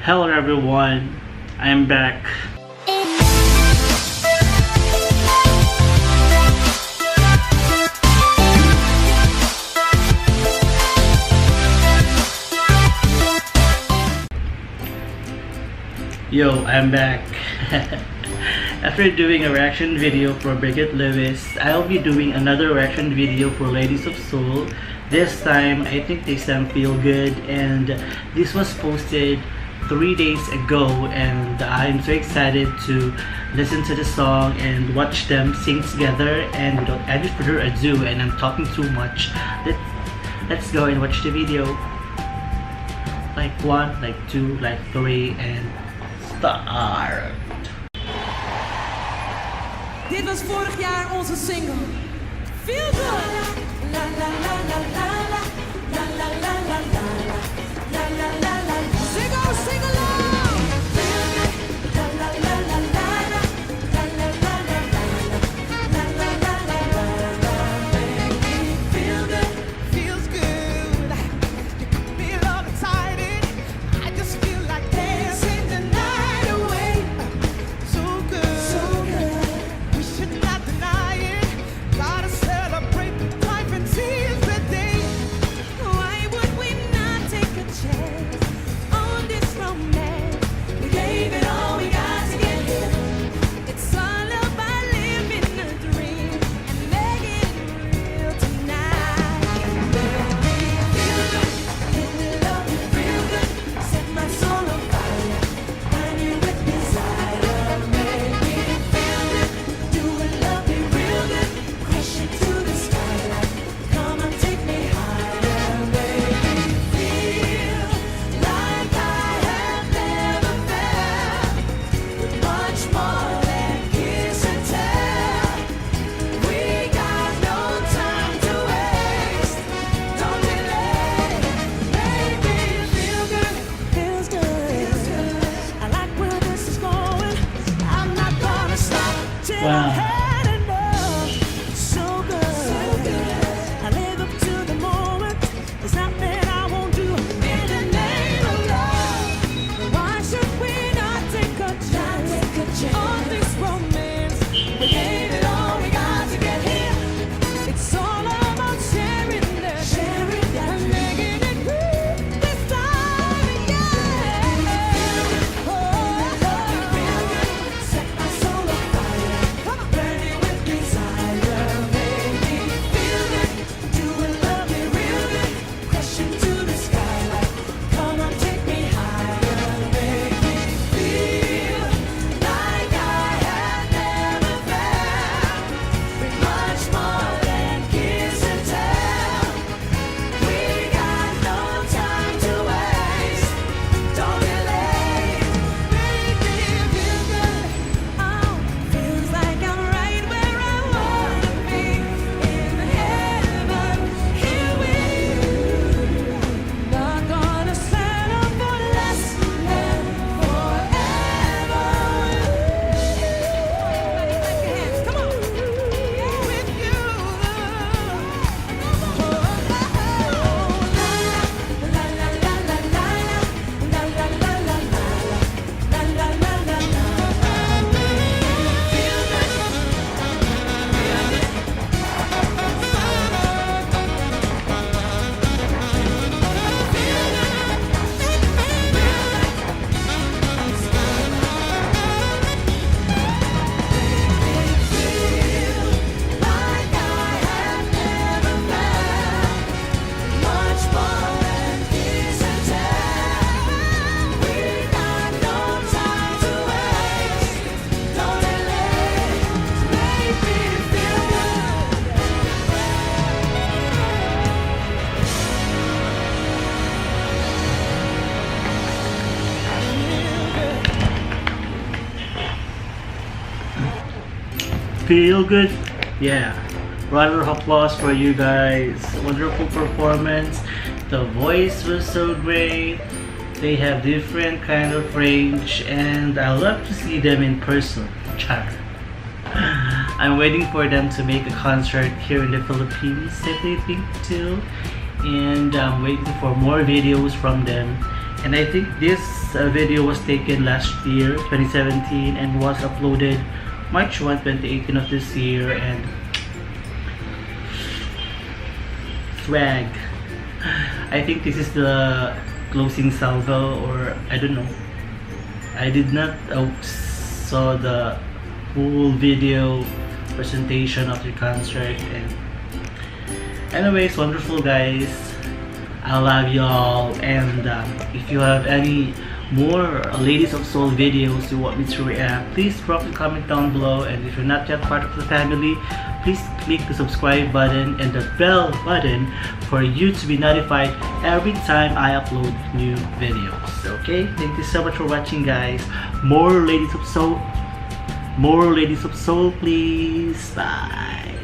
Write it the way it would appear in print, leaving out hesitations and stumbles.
Hello everyone, I'm back. Yo, I'm back. After doing a reaction video for Brigitte Lewis, I'll be doing another reaction video for Ladies of Soul. This time, I think they sang Feel Good, and this was posted 3 days ago, and I'm so excited to listen to the song and watch them sing together. And without any further ado, and I'm talking too much, let's go and watch the video. Like 1, like 2, like 3, and start. Dit was vorig jaar onze single. Feel Good. La la la la la la la la la la la la la la la. Sing along. Feel good. La la la la la la la la la la la la la la la. Make me feel good. Feels good. You got me all excited. I just feel like dancing the night away. So good. So good. We should not deny it. Gotta celebrate life and seize the day. Why would we not take a chance on this romance? We gave it all we got to get here. It's all about living a dream and making it real tonight. Let me feel good, let me love you real good. Set my soul on fire, burn you with desire. Make me feel good, do it, love me real good. Crush it to the skyline, come and take me higher. Make me feel like I have never felt, with much more than kiss and tell. We got no time to waste, don't delay. Make me feel good, feels good. I like where this is going. I'm not gonna stop till Wow. I've had enough. So good, I live up to the moment. There's nothing I won't do in the name of love. Why should we not take a chance on this romance? We gave it all we got to get here. It's all about sharing that, and making it real this time, yeah. Oh, set my soul on fire, burn it with desire. Make me feel good, do it, love me real good. Crush into the skyline, come on, take me higher. Make me feel like I have never felt, with much more than kiss and tell. We got no time to waste, don't delay. Make me feel good. Oh, feels like I'm right where I wanna be, in heaven, here with you. Not gonna settle for less than forever. Clap your hands, come on. With you. La la la la la la la la la la la la la la la. Feel like I have never felt, much more than kiss and tell. We got no time to waste, don't delay. Make me feel good. Feel good? Yeah. Round of applause for you guys. Wonderful performance. The voice was so great. They have different kind of range, and I love to see them in person. Char. I'm waiting for them to make a concert here in the Philippines, I think too. And I'm waiting for more videos from them. And I think this video was taken last year, 2017, and was uploaded March 1, 2018 of this year. And swag. I think this is the closing salvo, or I don't know. I did not saw the full video presentation of the concert. And anyways, wonderful guys. I love y'all. And if you have any more Ladies of Soul videos you want me to react, please drop a comment down below. And if you're not yet part of the family, please click the subscribe button and the bell button for you to be notified every time I upload new videos. Okay, thank you so much for watching, guys. More Ladies of Soul, please. Bye.